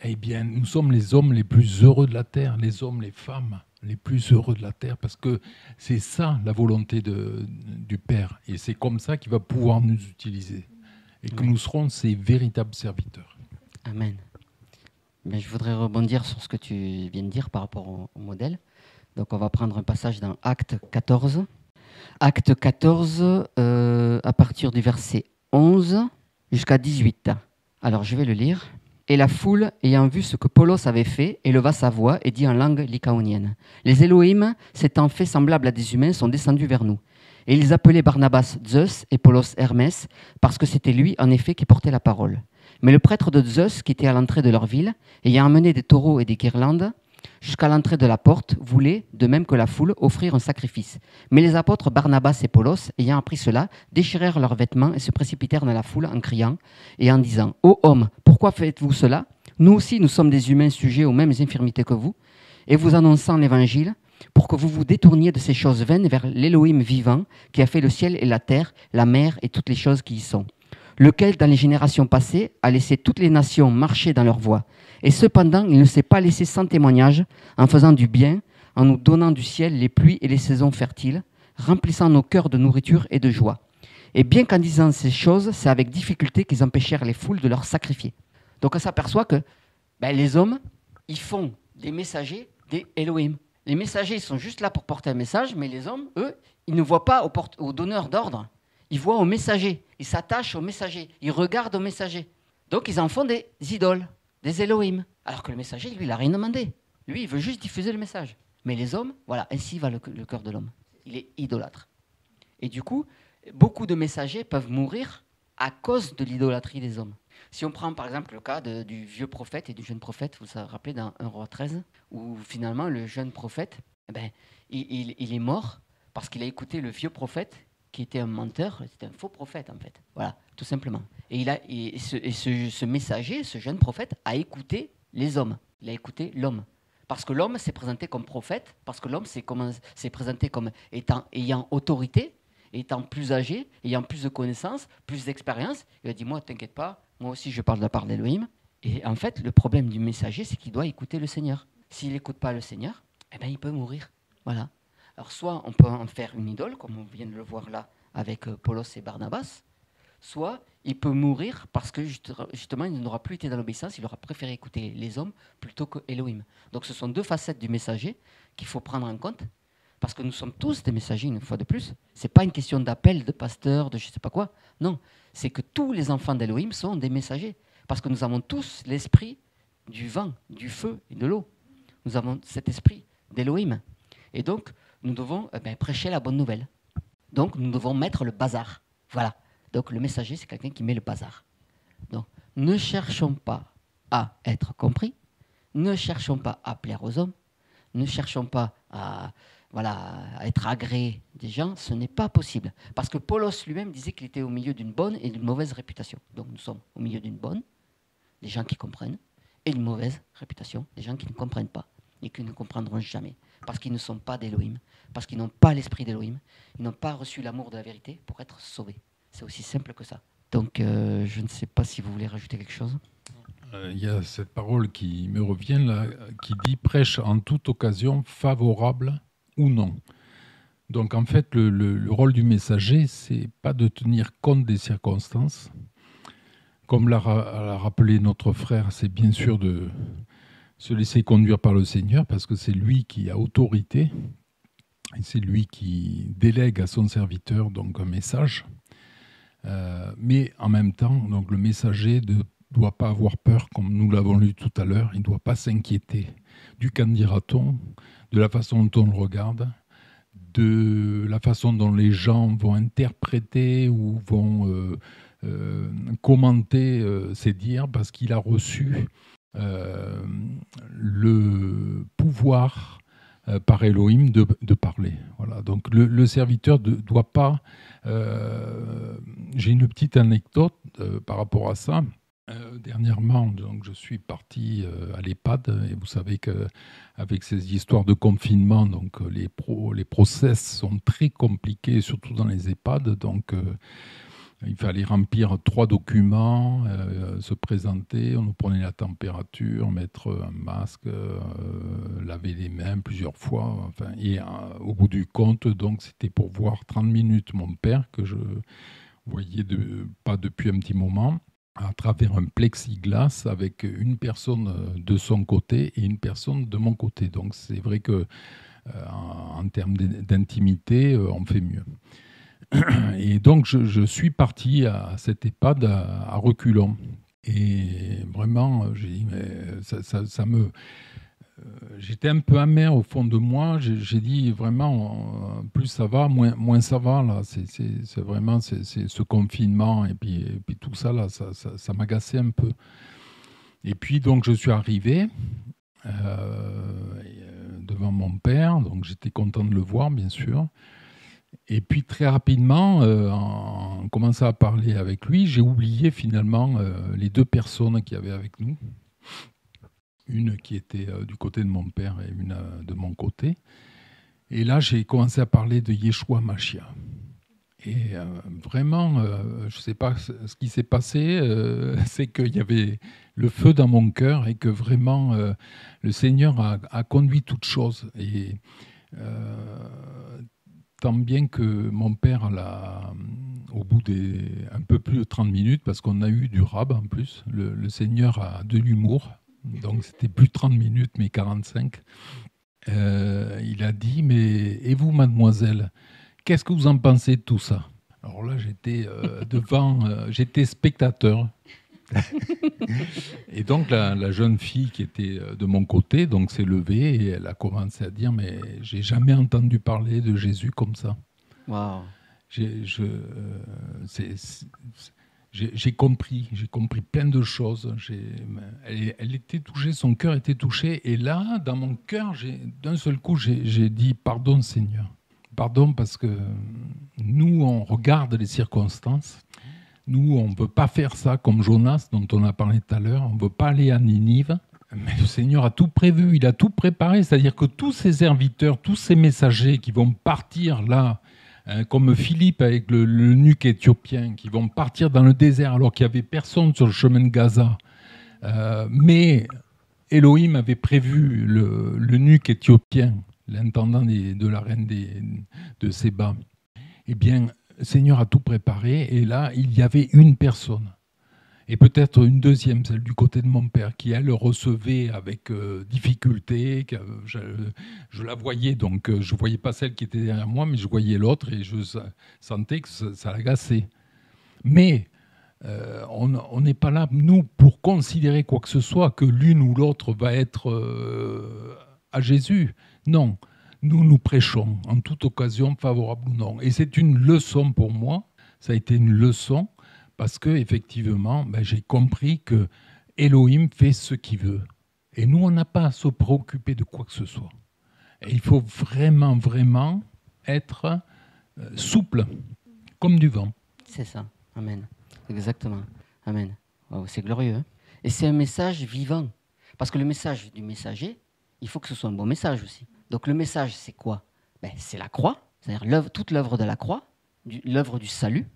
eh bien, nous sommes les hommes les plus heureux de la terre, les hommes, les femmes les plus heureux de la terre, parce que c'est ça la volonté du Père. Et c'est comme ça qu'il va pouvoir nous utiliser. Et que nous serons ses véritables serviteurs. Amen. Mais je voudrais rebondir sur ce que tu viens de dire par rapport au modèle. Donc on va prendre un passage dans Acte 14. Acte 14, à partir du verset 11 jusqu'à 18. Alors je vais le lire. Et la foule, ayant vu ce que Paulos avait fait, éleva sa voix et dit en langue lycaonienne. Les Elohim, s'étant fait semblables à des humains, sont descendus vers nous. Et ils appelaient Barnabas Zeus et Paulos Hermès, parce que c'était lui, en effet, qui portait la parole. Mais le prêtre de Zeus, qui était à l'entrée de leur ville, ayant amené des taureaux et des guirlandes jusqu'à l'entrée de la porte, voulait, de même que la foule, offrir un sacrifice. Mais les apôtres Barnabas et Paulos, ayant appris cela, déchirèrent leurs vêtements et se précipitèrent dans la foule en criant et en disant « Ô homme, pourquoi faites-vous cela ? Nous aussi, nous sommes des humains sujets aux mêmes infirmités que vous, et vous annonçant l'évangile, pour que vous vous détourniez de ces choses vaines vers l'Élohim vivant, qui a fait le ciel et la terre, la mer et toutes les choses qui y sont, lequel, dans les générations passées, a laissé toutes les nations marcher dans leur voie. Et cependant, il ne s'est pas laissé sans témoignage, en faisant du bien, en nous donnant du ciel les pluies et les saisons fertiles, remplissant nos cœurs de nourriture et de joie. Et bien qu'en disant ces choses, c'est avec difficulté qu'ils empêchèrent les foules de leur sacrifier. Donc on s'aperçoit que les hommes, ils font des messagers des Elohim. Les messagers, ils sont juste là pour porter un message, mais les hommes, eux, ils ne voient pas aux donneurs d'ordre. Ils voient aux messagers. Ils s'attachent aux messagers. Ils regardent aux messagers. Donc, ils en font des idoles, des Elohim. Alors que le messager, lui, il n'a rien demandé. Lui, il veut juste diffuser le message. Mais les hommes, voilà, ainsi va le cœur de l'homme. Il est idolâtre. Et du coup, beaucoup de messagers peuvent mourir à cause de l'idolâtrie des hommes. Si on prend par exemple le cas du vieux prophète et du jeune prophète, vous vous rappelez dans 1 Roi 13, où finalement le jeune prophète, il est mort parce qu'il a écouté le vieux prophète qui était un menteur, c'était un faux prophète en fait. Voilà, tout simplement. Et ce messager, ce jeune prophète, a écouté les hommes. Il a écouté l'homme. Parce que l'homme s'est présenté comme prophète, parce que l'homme s'est présenté comme ayant autorité, étant plus âgé, ayant plus de connaissances, plus d'expérience. Il a dit, moi, t'inquiète pas, moi aussi je parle de la part d'Elohim. Et en fait, le problème du messager, c'est qu'il doit écouter le Seigneur. S'il n'écoute pas le Seigneur, il peut mourir. Voilà. Alors soit on peut en faire une idole, comme on vient de le voir là avec Paulos et Barnabas, soit il peut mourir parce que justement il n'aura plus été dans l'obéissance, il aura préféré écouter les hommes plutôt que Elohim. Donc ce sont deux facettes du messager qu'il faut prendre en compte, parce que nous sommes tous des messagers une fois de plus. Ce n'est pas une question d'appel, de pasteur, de je ne sais pas quoi. Non, c'est que tous les enfants d'Elohim sont des messagers, parce que nous avons tous l'esprit du vent, du feu et de l'eau. Nous avons cet esprit d'Elohim. Et donc, nous devons prêcher la bonne nouvelle. Donc, nous devons mettre le bazar. Voilà. Donc, le messager, c'est quelqu'un qui met le bazar. Donc, ne cherchons pas à être compris, ne cherchons pas à plaire aux hommes, ne cherchons pas à être agréé des gens, ce n'est pas possible. Parce que Paulos lui-même disait qu'il était au milieu d'une bonne et d'une mauvaise réputation. Donc, nous sommes au milieu d'une bonne, des gens qui comprennent, et d'une mauvaise réputation, des gens qui ne comprennent pas et qui ne comprendront jamais. Parce qu'ils ne sont pas d'Élohim, parce qu'ils n'ont pas l'esprit d'Élohim, ils n'ont pas reçu l'amour de la vérité pour être sauvés. C'est aussi simple que ça. Donc, je ne sais pas si vous voulez rajouter quelque chose. Il y a cette parole qui me revient là, qui dit « prêche en toute occasion, favorable ou non ». Donc, en fait, le rôle du messager, c'est pas de tenir compte des circonstances. Comme l'a rappelé notre frère, c'est bien sûr de se laisser conduire par le Seigneur, parce que c'est lui qui a autorité, et c'est lui qui délègue à son serviteur donc un message. Mais en même temps, donc, le messager ne doit pas avoir peur, comme nous l'avons lu tout à l'heure, il ne doit pas s'inquiéter du qu'en dira-t-on, de la façon dont on le regarde, de la façon dont les gens vont interpréter ou vont commenter ses dires, parce qu'il a reçu le pouvoir par Elohim de parler. Voilà. Donc le serviteur ne doit pas... J'ai une petite anecdote par rapport à ça. Dernièrement, donc, je suis parti à l'EHPAD, et vous savez qu'avec ces histoires de confinement, donc, les process sont très compliqués, surtout dans les EHPAD. Donc, il fallait remplir 3 documents, se présenter, on nous prenait la température, mettre un masque, laver les mains plusieurs fois. Enfin, et au bout du compte, donc, c'était pour voir 30 minutes mon père, que je voyais pas depuis un petit moment, à travers un plexiglas avec une personne de son côté et une personne de mon côté. Donc c'est vrai que en termes d'intimité, on fait mieux. Et donc je suis parti à cette EHPAD à reculons. Et vraiment, j'ai dit, mais ça me... J'étais un peu amer au fond de moi. J'ai dit vraiment, plus ça va, moins ça va. Là. C'est vraiment ce confinement et puis tout ça, là, ça m'agaçait un peu. Et puis donc je suis arrivé devant mon père. Donc j'étais content de le voir, bien sûr. Et puis très rapidement, en commençant à parler avec lui, j'ai oublié finalement les 2 personnes qu'il y avait avec nous. Une qui était du côté de mon père et une de mon côté. Et là, j'ai commencé à parler de Yeshua Mashiach. Et vraiment, je ne sais pas ce qui s'est passé, c'est qu'il y avait le feu dans mon cœur et que vraiment, le Seigneur a conduit toutes choses. Et tant bien que mon père, au bout un peu plus de 30 minutes, parce qu'on a eu du rab en plus, le Seigneur a de l'humour. Donc c'était plus de 30 minutes, mais 45. Il a dit, mais et vous, mademoiselle, qu'est-ce que vous en pensez de tout ça? Alors là, j'étais j'étais spectateur. Et donc la jeune fille qui était de mon côté donc s'est levée et elle a commencé à dire, mais j'ai jamais entendu parler de Jésus comme ça. Waouh. J'ai compris plein de choses. Elle était touchée, son cœur était touché. Et là, dans mon cœur, d'un seul coup, j'ai dit « Pardon, Seigneur. Pardon parce que nous, on regarde les circonstances. Nous, on ne veut pas faire ça comme Jonas, dont on a parlé tout à l'heure. On ne veut pas aller à Ninive. Mais le Seigneur a tout prévu, il a tout préparé. C'est-à-dire que tous ces serviteurs, tous ces messagers qui vont partir là, comme Philippe avec l'eunuque éthiopien, qui vont partir dans le désert alors qu'il n'y avait personne sur le chemin de Gaza. Mais Elohim avait prévu l'eunuque éthiopien, l'intendant de la reine de Séba. Eh bien, le Seigneur a tout préparé et là, il y avait une personne. Et peut-être une deuxième, celle du côté de mon père, qui elle recevait avec difficulté. Je la voyais, donc je ne voyais pas celle qui était derrière moi, mais je voyais l'autre et je sentais que ça l'agaçait. Mais on n'est pas là, nous, pour considérer quoi que ce soit, que l'une ou l'autre va être à Jésus. Non. nous prêchons en toute occasion, favorable ou non. Et c'est une leçon pour moi, ça a été une leçon, parce que effectivement, j'ai compris que Elohim fait ce qu'il veut. Et nous, on n'a pas à se préoccuper de quoi que ce soit. Et il faut vraiment, vraiment être souple, comme du vent. C'est ça. Amen. Exactement. Amen. Wow, c'est glorieux. Hein. Et c'est un message vivant. Parce que le message du messager, il faut que ce soit un bon message aussi. Donc le message, c'est quoi? C'est la croix, c'est-à-dire toute l'œuvre de la croix, l'œuvre du salut,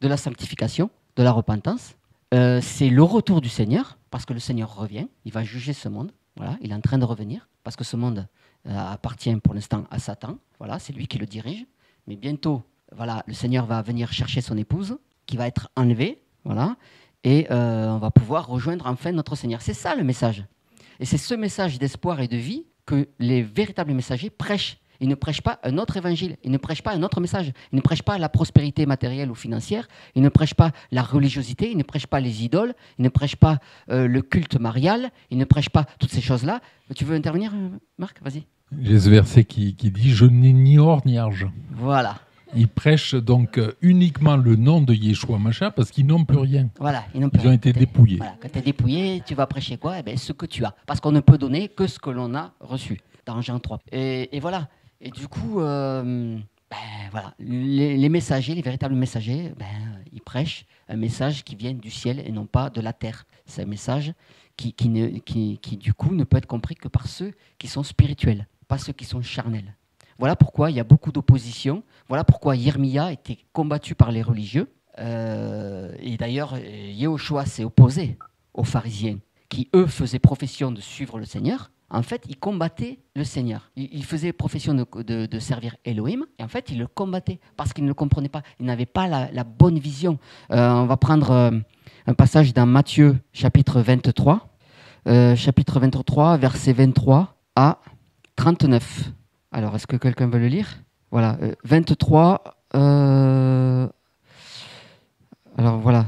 de la sanctification, de la repentance. C'est le retour du Seigneur, parce que le Seigneur revient, il va juger ce monde. Voilà, il est en train de revenir, parce que ce monde appartient pour l'instant à Satan. Voilà, c'est lui qui le dirige. Mais bientôt, voilà, le Seigneur va venir chercher son épouse, qui va être enlevée. Voilà, et on va pouvoir rejoindre enfin notre Seigneur. C'est ça le message. Et c'est ce message d'espoir et de vie que les véritables messagers prêchent. Ils ne prêchent pas un autre évangile, ils ne prêchent pas un autre message, ils ne prêchent pas la prospérité matérielle ou financière, ils ne prêchent pas la religiosité, ils ne prêchent pas les idoles, ils ne prêchent pas le culte marial, ils ne prêchent pas toutes ces choses-là. Tu veux intervenir, Marc? Vas-y. J'ai ce verset qui dit « Je n'ai ni or ni argent ». Voilà. Ils prêchent donc uniquement le nom de Yeshua Mashiach parce qu'ils n'ont plus rien. Voilà, ils ont été dépouillés. Voilà, quand tu es dépouillé, tu vas prêcher quoi? Ce que tu as. Parce qu'on ne peut donner que ce que l'on a reçu, dans Jean 3. Et voilà. Et du coup, voilà, les messagers, les véritables messagers, ils prêchent un message qui vient du ciel et non pas de la terre. C'est un message qui, du coup, ne peut être compris que par ceux qui sont spirituels, pas ceux qui sont charnels. Voilà pourquoi il y a beaucoup d'opposition. Voilà pourquoi Yermia était combattu par les religieux. Et d'ailleurs, Yehoshua s'est opposé aux pharisiens qui, eux, faisaient profession de suivre le Seigneur. En fait, ils combattaient le Seigneur. Ils faisaient profession de servir Elohim. Et en fait, ils le combattaient parce qu'ils ne le comprenaient pas. Ils n'avaient pas la bonne vision. On va prendre un passage dans Matthieu, chapitre 23. Chapitre 23, versets 23 à 39. Alors, est-ce que quelqu'un veut le lire? Voilà, 23. Alors, voilà.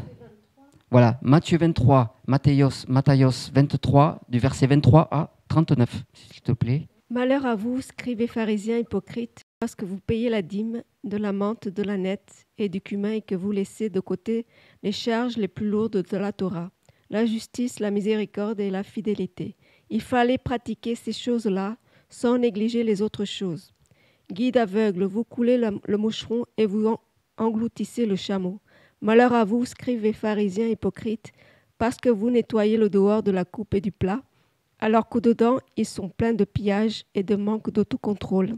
Voilà, Matthieu 23, Matthios 23, du verset 23 à 39, s'il te plaît. Malheur à vous, scribes et pharisiens hypocrites, parce que vous payez la dîme de la menthe, de la nette et du cumin et que vous laissez de côté les charges les plus lourdes de la Torah, la justice, la miséricorde et la fidélité. Il fallait pratiquer ces choses-là sans négliger les autres choses. Guide aveugle, vous coulez le moucheron et vous engloutissez le chameau. Malheur à vous, scribes et pharisiens hypocrites, parce que vous nettoyez le dehors de la coupe et du plat, alors qu'au-dedans, ils sont pleins de pillage et de manque d'autocontrôle.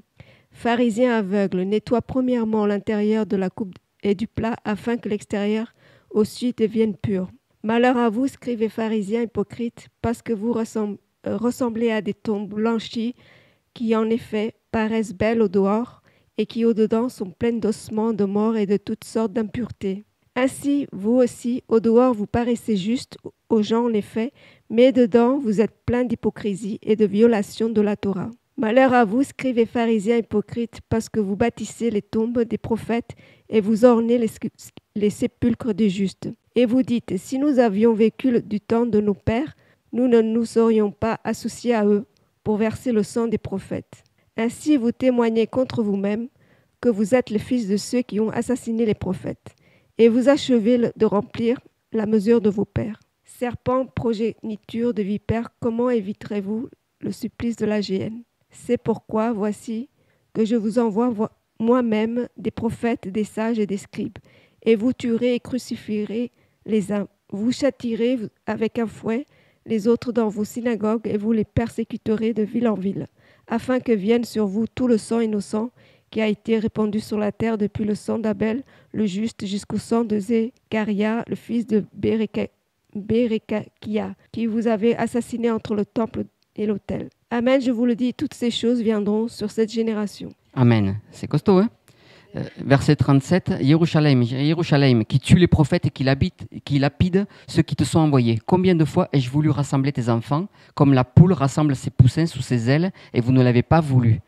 Pharisiens aveugles, nettoie premièrement l'intérieur de la coupe et du plat, afin que l'extérieur aussi devienne pur. Malheur à vous, scribes et pharisiens hypocrites, parce que vous ressemblez à des tombes blanchies, qui en effet paraissent belles au dehors, et qui au-dedans sont pleines d'ossements, de morts et de toutes sortes d'impuretés. Ainsi, vous aussi, au dehors, vous paraissez juste aux gens en effet, mais dedans, vous êtes plein d'hypocrisie et de violation de la Torah. Malheur à vous, scribes et pharisiens hypocrites, parce que vous bâtissez les tombes des prophètes et vous ornez les sépulcres des justes. Et vous dites, si nous avions vécu du temps de nos pères, nous ne nous serions pas associés à eux pour verser le sang des prophètes. Ainsi, vous témoignez contre vous-même que vous êtes les fils de ceux qui ont assassiné les prophètes. Et vous achevez de remplir la mesure de vos pères. Serpents, progéniture de vipères, comment éviterez-vous le supplice de la géhenne? C'est pourquoi, voici, que je vous envoie moi-même des prophètes, des sages et des scribes. Et vous tuerez et crucifierez les uns. Vous châtierez avec un fouet les autres dans vos synagogues et vous les persécuterez de ville en ville, afin que vienne sur vous tout le sang innocent qui a été répandu sur la terre depuis le sang d'Abel, le juste, jusqu'au sang de Zécharia, le fils de Béréchia, qui vous avez assassiné entre le temple et l'autel. Amen, je vous le dis, toutes ces choses viendront sur cette génération. Amen. C'est costaud, hein? Verset 37, Yerushalayim, qui tue les prophètes et qui lapide ceux qui te sont envoyés. Combien de fois ai-je voulu rassembler tes enfants, comme la poule rassemble ses poussins sous ses ailes, et vous ne l'avez pas voulu.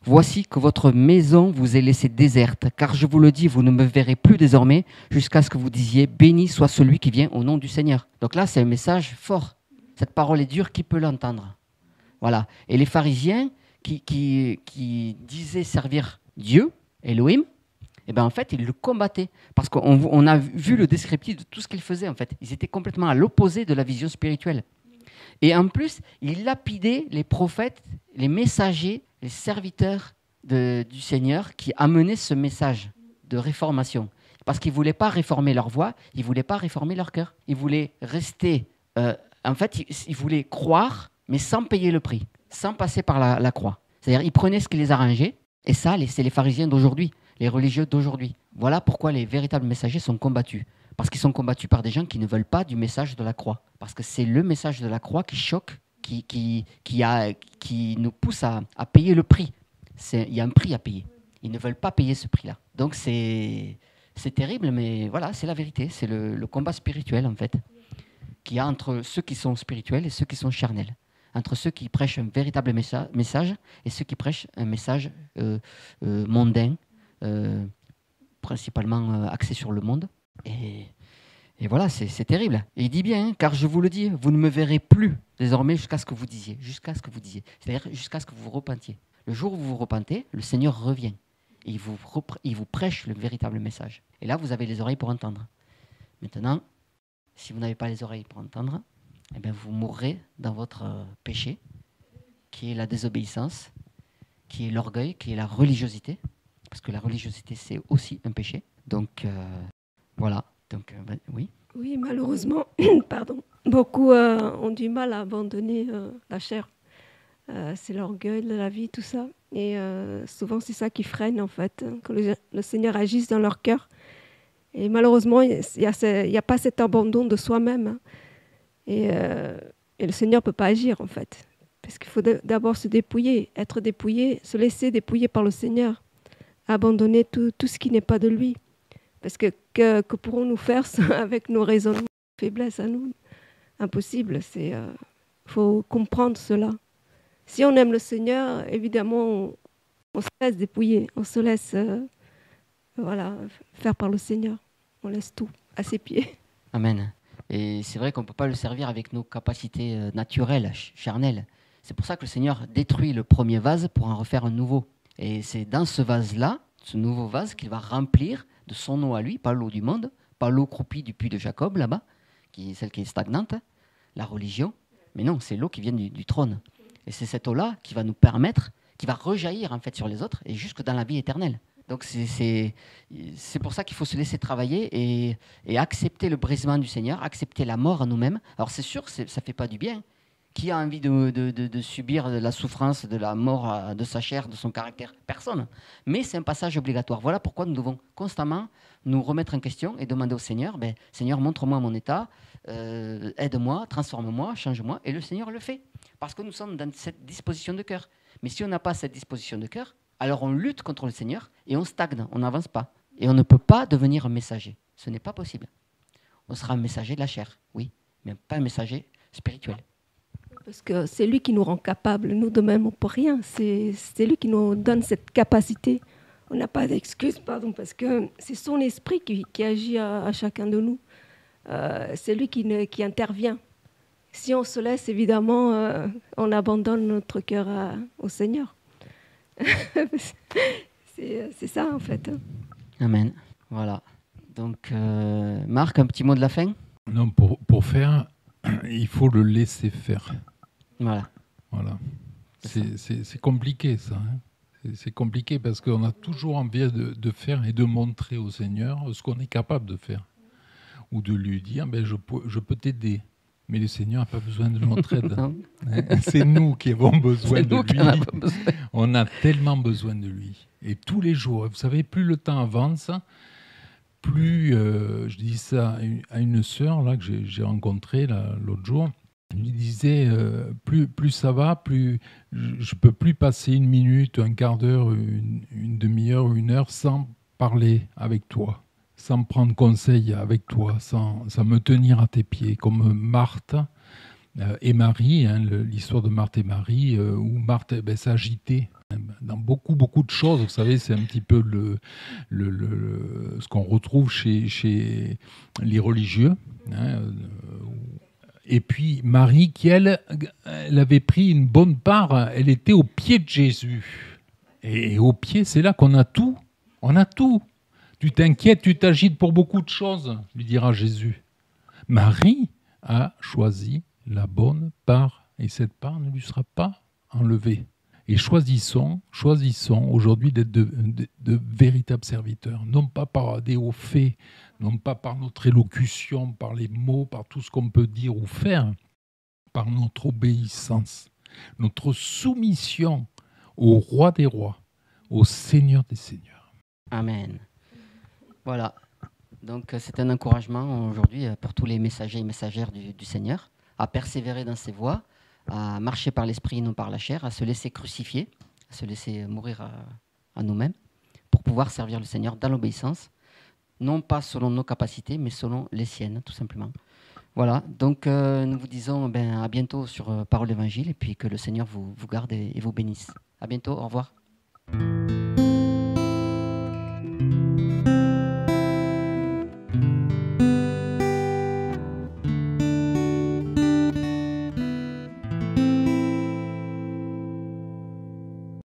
Voici que votre maison vous est laissée déserte, car je vous le dis, vous ne me verrez plus désormais, jusqu'à ce que vous disiez, béni soit celui qui vient au nom du Seigneur. Donc là, c'est un message fort. Cette parole est dure, qui peut l'entendre? Voilà. Et les pharisiens, qui disaient servir Dieu, Elohim, et ben en fait, ils le combattaient. Parce qu'on a vu le descriptif de tout ce qu'ils faisaient, en fait. Ils étaient complètement à l'opposé de la vision spirituelle. Et en plus, ils lapidaient les prophètes, les messagers, les serviteurs du Seigneur qui amenaient ce message de réformation. Parce qu'ils ne voulaient pas réformer leur voix, ils ne voulaient pas réformer leur cœur. Ils voulaient rester... en fait, ils voulaient croire, mais sans payer le prix, sans passer par la croix. C'est-à-dire, ils prenaient ce qui les arrangeait, et ça, c'est les pharisiens d'aujourd'hui, les religieux d'aujourd'hui. Voilà pourquoi les véritables messagers sont combattus. Parce qu'ils sont combattus par des gens qui ne veulent pas du message de la croix. Parce que c'est le message de la croix qui choque, qui nous pousse à payer le prix. Il y a un prix à payer. Ils ne veulent pas payer ce prix-là. Donc c'est terrible, mais voilà, c'est la vérité. C'est le combat spirituel, en fait, qu'il y a entre ceux qui sont spirituels et ceux qui sont charnels. Entre ceux qui prêchent un véritable message et ceux qui prêchent un message mondain, principalement axé sur le monde. Et voilà, c'est terrible. Et il dit bien, hein, car je vous le dis, vous ne me verrez plus désormais jusqu'à ce que vous disiez. C'est-à-dire jusqu'à ce que vous vous repentiez. Le jour où vous vous repentez, le Seigneur revient. Et il vous prêche le véritable message. Et là, vous avez les oreilles pour entendre. Maintenant, si vous n'avez pas les oreilles pour entendre, eh bien, vous mourrez dans votre péché, qui est la désobéissance, qui est l'orgueil, qui est la religiosité. Parce que la religiosité, c'est aussi un péché. Donc, voilà. Donc, oui. Oui, malheureusement, pardon. Beaucoup ont du mal à abandonner la chair. C'est l'orgueil de la vie, tout ça. Et souvent, c'est ça qui freine, en fait, que le Seigneur agisse dans leur cœur. Et malheureusement, il n'y a pas cet abandon de soi-même. Hein. Et le Seigneur ne peut pas agir, en fait. Parce qu'il faut d'abord se dépouiller, être dépouillé, se laisser dépouiller par le Seigneur. Abandonner tout ce qui n'est pas de lui. Parce que pourrons-nous faire avec nos raisonnements, nos faiblesses à nous? Impossible. Il faut comprendre cela. Si on aime le Seigneur, évidemment, on se laisse dépouiller, on se laisse faire par le Seigneur. On laisse tout à ses pieds. Amen. Et c'est vrai qu'on ne peut pas le servir avec nos capacités naturelles, charnelles. C'est pour ça que le Seigneur détruit le premier vase pour en refaire un nouveau. Et c'est dans ce vase-là, ce nouveau vase, qu'il va remplir de son eau à lui, pas l'eau du monde, pas l'eau croupie du puits de Jacob, là-bas, celle qui est stagnante, la religion. Mais non, c'est l'eau qui vient du trône. Et c'est cette eau-là qui va nous permettre, qui va rejaillir en fait sur les autres et jusque dans la vie éternelle. Donc c'est pour ça qu'il faut se laisser travailler et accepter le brisement du Seigneur, accepter la mort en nous-mêmes. Alors c'est sûr, ça ne fait pas du bien. Qui a envie de subir la souffrance de la mort de sa chair, de son caractère? Personne. Mais c'est un passage obligatoire. Voilà pourquoi nous devons constamment nous remettre en question et demander au Seigneur, Seigneur, montre-moi mon état, aide-moi, transforme-moi, change-moi. Et le Seigneur le fait. Parce que nous sommes dans cette disposition de cœur. Mais si on n'a pas cette disposition de cœur, alors on lutte contre le Seigneur et on stagne, on n'avance pas. Et on ne peut pas devenir un messager. Ce n'est pas possible. On sera un messager de la chair, oui, mais pas un messager spirituel. Parce que c'est lui qui nous rend capables. Nous, de même, on ne peut rien. C'est lui qui nous donne cette capacité. On n'a pas d'excuse, parce que c'est son esprit qui agit à chacun de nous. C'est lui qui intervient. Si on se laisse, évidemment, on abandonne notre cœur au Seigneur. c'est ça, en fait. Amen. Voilà. Donc, Marc, un petit mot de la fin? Non, pour faire, il faut le laisser faire. Voilà. C'est compliqué, ça. Hein. C'est compliqué parce qu'on a toujours envie de faire et de montrer au Seigneur ce qu'on est capable de faire. Ou de lui dire, je peux t'aider. Mais le Seigneur n'a pas besoin de notre aide. C'est nous qui avons besoin de lui. On a tellement besoin de lui. Et tous les jours, vous savez, plus le temps avance, plus, je dis ça à une sœur là, que j'ai rencontrée l'autre jour, je lui disais, plus ça va, plus je ne peux plus passer une minute, un quart d'heure, une demi-heure, une heure sans parler avec toi, sans prendre conseil avec toi, sans me tenir à tes pieds, comme Marthe et Marie, hein, l'histoire de Marthe et Marie, où Marthe s'agitait dans beaucoup de choses. Vous savez, c'est un petit peu ce qu'on retrouve chez les religieux. Hein, Et puis Marie, qui elle avait pris une bonne part, elle était au pied de Jésus. Et au pied, c'est là qu'on a tout. On a tout. Tu t'inquiètes, tu t'agites pour beaucoup de choses, lui dira Jésus. Marie a choisi la bonne part, et cette part ne lui sera pas enlevée. Et choisissons aujourd'hui d'être de véritables serviteurs, non pas par des hauts faits, non pas par notre élocution, par les mots, par tout ce qu'on peut dire ou faire, par notre obéissance, notre soumission au roi des rois, au Seigneur des seigneurs. Amen. Voilà. Donc c'est un encouragement aujourd'hui pour tous les messagers et messagères du Seigneur à persévérer dans ses voies, à marcher par l'esprit et non par la chair, à se laisser crucifier, à se laisser mourir à nous-mêmes pour pouvoir servir le Seigneur dans l'obéissance, non pas selon nos capacités, mais selon les siennes, tout simplement. Voilà, donc nous vous disons à bientôt sur Parole d'Évangile et puis que le Seigneur vous garde et vous bénisse. À bientôt, au revoir.